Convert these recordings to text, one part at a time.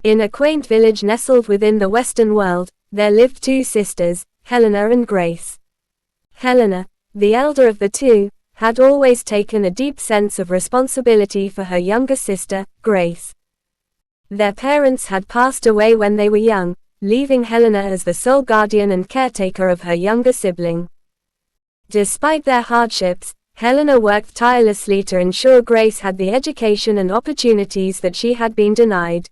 In a quaint village nestled within the Western world, there lived two sisters, Helena and Grace. Helena, the elder of the two, had always taken a deep sense of responsibility for her younger sister, Grace. Their parents had passed away when they were young, leaving Helena as the sole guardian and caretaker of her younger sibling. Despite their hardships, Helena worked tirelessly to ensure Grace had the education and opportunities that she had been denied.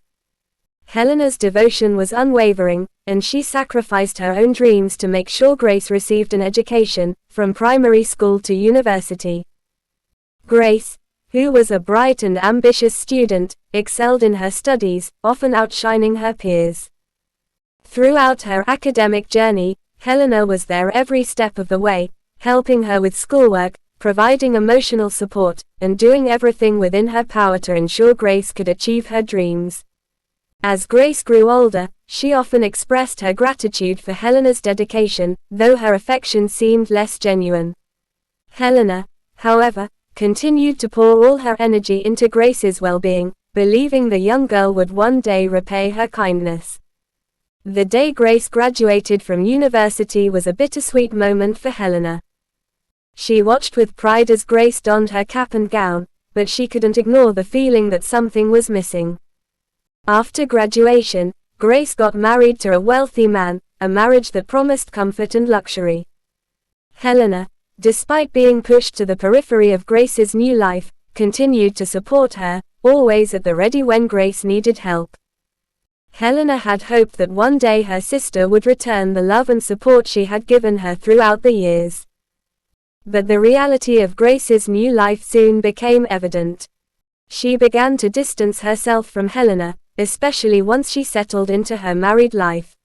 Helena's devotion was unwavering, and she sacrificed her own dreams to make sure Grace received an education, from primary school to university. Grace, who was a bright and ambitious student, excelled in her studies, often outshining her peers. Throughout her academic journey, Helena was there every step of the way, helping her with schoolwork, providing emotional support, and doing everything within her power to ensure Grace could achieve her dreams. As Grace grew older, she often expressed her gratitude for Helena's dedication, though her affection seemed less genuine. Helena, however, continued to pour all her energy into Grace's well-being, believing the young girl would one day repay her kindness. The day Grace graduated from university was a bittersweet moment for Helena. She watched with pride as Grace donned her cap and gown, but she couldn't ignore the feeling that something was missing. After graduation, Grace got married to a wealthy man, a marriage that promised comfort and luxury. Helena, despite being pushed to the periphery of Grace's new life, continued to support her, always at the ready when Grace needed help. Helena had hoped that one day her sister would return the love and support she had given her throughout the years. But the reality of Grace's new life soon became evident. She began to distance herself from Helena, especially once she settled into her married life.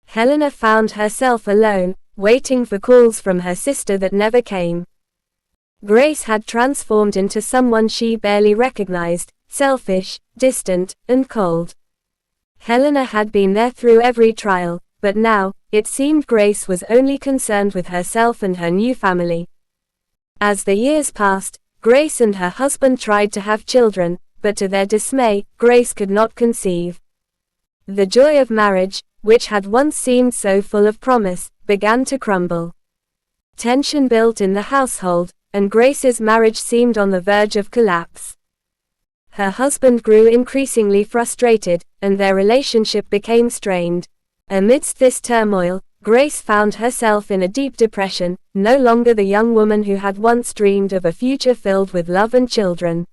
Helena found herself alone, waiting for calls from her sister that never came. Grace had transformed into someone she barely recognized, selfish, distant, and cold. Helena had been there through every trial, but now, it seemed Grace was only concerned with herself and her new family. As the years passed, Grace and her husband tried to have children, but to their dismay, Grace could not conceive. The joy of marriage, which had once seemed so full of promise, began to crumble. Tension built in the household, and Grace's marriage seemed on the verge of collapse. Her husband grew increasingly frustrated, and their relationship became strained. Amidst this turmoil, Grace found herself in a deep depression, no longer the young woman who had once dreamed of a future filled with love and children.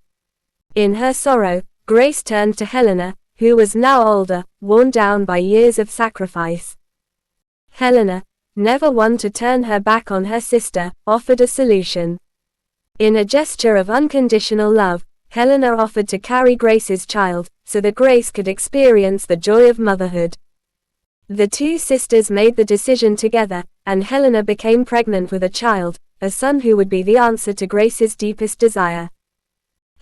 In her sorrow, Grace turned to Helena, who was now older, worn down by years of sacrifice. Helena, never one to turn her back on her sister, offered a solution. In a gesture of unconditional love, Helena offered to carry Grace's child, so that Grace could experience the joy of motherhood. The two sisters made the decision together, and Helena became pregnant with a child, a son who would be the answer to Grace's deepest desire.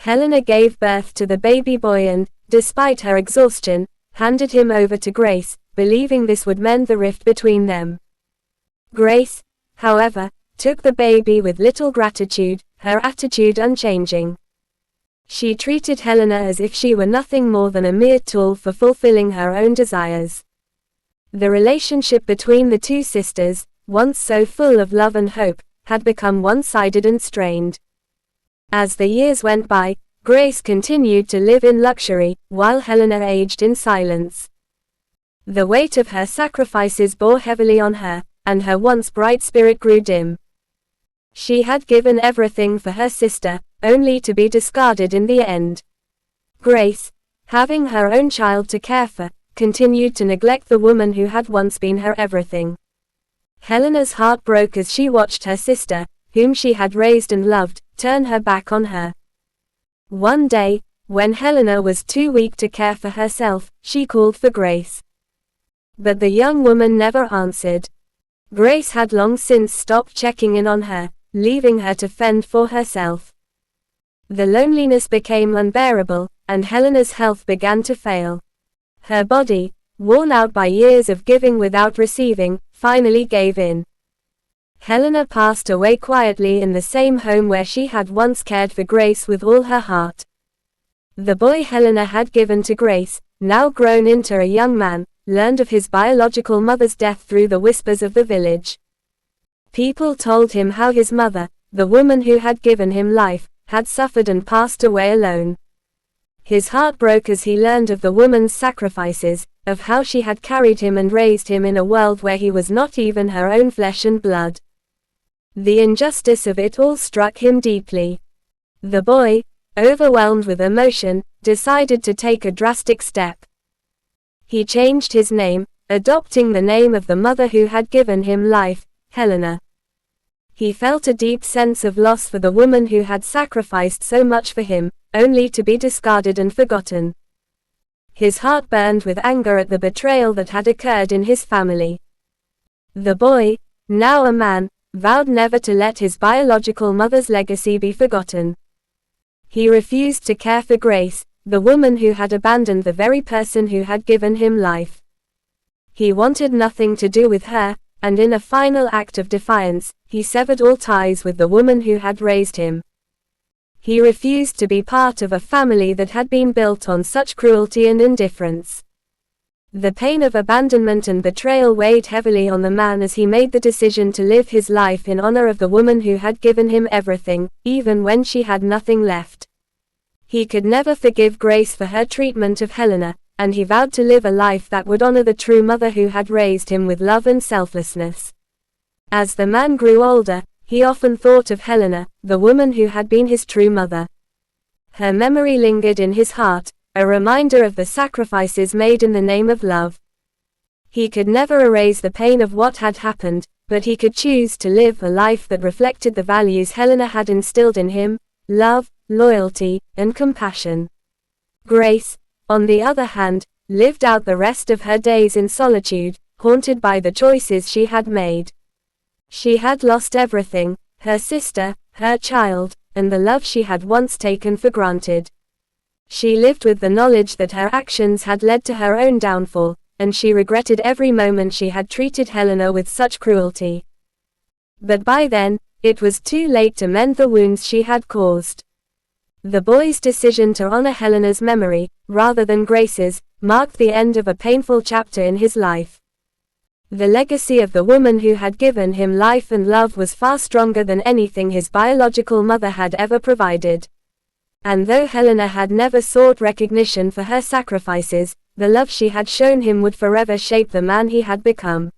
Helena gave birth to the baby boy and, despite her exhaustion, handed him over to Grace, believing this would mend the rift between them. Grace, however, took the baby with little gratitude, her attitude unchanging. She treated Helena as if she were nothing more than a mere tool for fulfilling her own desires. The relationship between the two sisters, once so full of love and hope, had become one-sided and strained. As the years went by, Grace continued to live in luxury, while Helena aged in silence. The weight of her sacrifices bore heavily on her, and her once bright spirit grew dim. She had given everything for her sister, only to be discarded in the end. Grace, having her own child to care for, continued to neglect the woman who had once been her everything. Helena's heart broke as she watched her sister, whom she had raised and loved, turn her back on her. One day, when Helena was too weak to care for herself, she called for Grace. But the young woman never answered. Grace had long since stopped checking in on her, leaving her to fend for herself. The loneliness became unbearable, and Helena's health began to fail. Her body, worn out by years of giving without receiving, finally gave in. Helena passed away quietly in the same home where she had once cared for Grace with all her heart. The boy Helena had given to Grace, now grown into a young man, learned of his biological mother's death through the whispers of the village. People told him how his mother, the woman who had given him life, had suffered and passed away alone. His heart broke as he learned of the woman's sacrifices, of how she had carried him and raised him in a world where he was not even her own flesh and blood. The injustice of it all struck him deeply. The boy, overwhelmed with emotion, decided to take a drastic step. He changed his name, adopting the name of the mother who had given him life, Helena. He felt a deep sense of loss for the woman who had sacrificed so much for him, only to be discarded and forgotten. His heart burned with anger at the betrayal that had occurred in his family. The boy, now a man, vowed never to let his biological mother's legacy be forgotten. He refused to care for Grace, the woman who had abandoned the very person who had given him life. He wanted nothing to do with her, and in a final act of defiance, he severed all ties with the woman who had raised him. He refused to be part of a family that had been built on such cruelty and indifference. The pain of abandonment and betrayal weighed heavily on the man as he made the decision to live his life in honor of the woman who had given him everything, even when she had nothing left. He could never forgive Grace for her treatment of Helena, and he vowed to live a life that would honor the true mother who had raised him with love and selflessness. As the man grew older, he often thought of Helena, the woman who had been his true mother. Her memory lingered in his heart, a reminder of the sacrifices made in the name of love. He could never erase the pain of what had happened, but he could choose to live a life that reflected the values Helena had instilled in him: love, loyalty, and compassion. Grace, on the other hand, lived out the rest of her days in solitude, haunted by the choices she had made. She had lost everything: her sister, her child, and the love she had once taken for granted. She lived with the knowledge that her actions had led to her own downfall, and she regretted every moment she had treated Helena with such cruelty. But by then, it was too late to mend the wounds she had caused. The boy's decision to honor Helena's memory, rather than Grace's, marked the end of a painful chapter in his life. The legacy of the woman who had given him life and love was far stronger than anything his biological mother had ever provided. And though Helena had never sought recognition for her sacrifices, the love she had shown him would forever shape the man he had become.